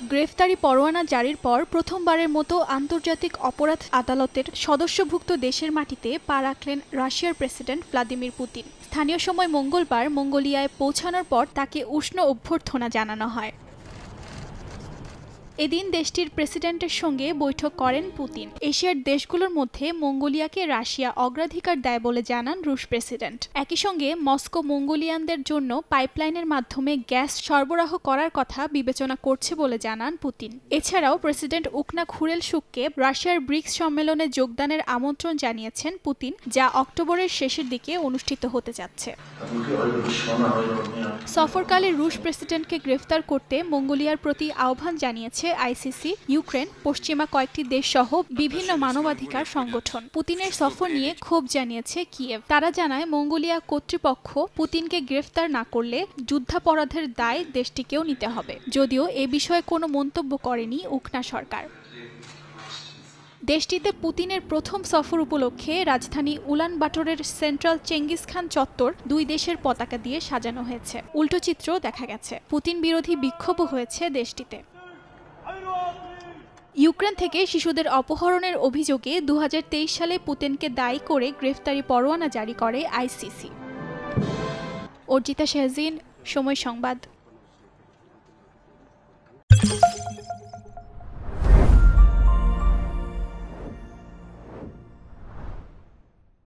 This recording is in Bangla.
গ্রেফতারি পরোয়ানা জারির পর প্রথমবারের মতো আন্তর্জাতিক অপরাধ আদালতের সদস্যভুক্ত দেশের মাটিতে পা রাখলেন রাশিয়ার প্রেসিডেন্ট ভ্লাদিমির পুতিন। স্থানীয় সময় মঙ্গলবার মঙ্গোলিয়ায় পৌঁছানোর পর তাকে উষ্ণ অভ্যর্থনা জানানো হয়। এদিন দেশটির প্রেসিডেন্টের সঙ্গে বৈঠক করেন পুতিন। এশিয়ার দেশগুলোর মধ্যে মঙ্গোলিয়াকে রাশিয়া অগ্রাধিকার দেয় বলে জানান রুশ প্রেসিডেন্ট। একই সঙ্গে মস্কো মঙ্গোলিয়ানদের জন্য পাইপলাইনের মাধ্যমে গ্যাস সরবরাহ করার কথা বিবেচনা করছে বলে জানান পুতিন। এছাড়াও প্রেসিডেন্ট উকনা খুরেলসুককে রাশিয়ার ব্রিক্স সম্মেলনে যোগদানের আমন্ত্রণ জানিয়েছেন পুতিন, যা অক্টোবরের শেষের দিকে অনুষ্ঠিত হতে যাচ্ছে। সফরকালে রুশ প্রেসিডেন্টকে গ্রেফতার করতে মঙ্গোলিয়ার প্রতি আহ্বান জানিয়েছে আইসিসি, ইউক্রেন, পশ্চিমা কয়েকটি দেশ সহ বিভিন্ন মানবাধিকার সংগঠন। পুতিনের সফর নিয়ে ক্ষোভ জানিয়েছে কিয়েভ। তারা জানায়, মঙ্গোলিয়া কর্তৃপক্ষ পুতিনকে গ্রেফতার না করলে যুদ্ধাপরাধের দায় দেশটিকেও নিতে হবে। যদিও এ বিষয়ে কোনো মন্তব্য করেনি উকনা সরকার। দেশটিতে পুতিনের প্রথম সফর উপলক্ষে রাজধানী উলানবাটরের সেন্ট্রাল চেঙ্গিস খান চত্বর দুই দেশের পতাকা দিয়ে সাজানো হয়েছে। উল্টো চিত্র দেখা গেছে। পুতিন বিরোধী বিক্ষোভও হয়েছে দেশটিতে। ইউক্রেন থেকে শিশুদের অপহরণের অভিযোগে 2023 সালে পুতিনকে দায়ী করে গ্রেফতারি পরোয়ানা জারি করে আইসিসি। অর্জিতা শাহজিন, সময় সংবাদ।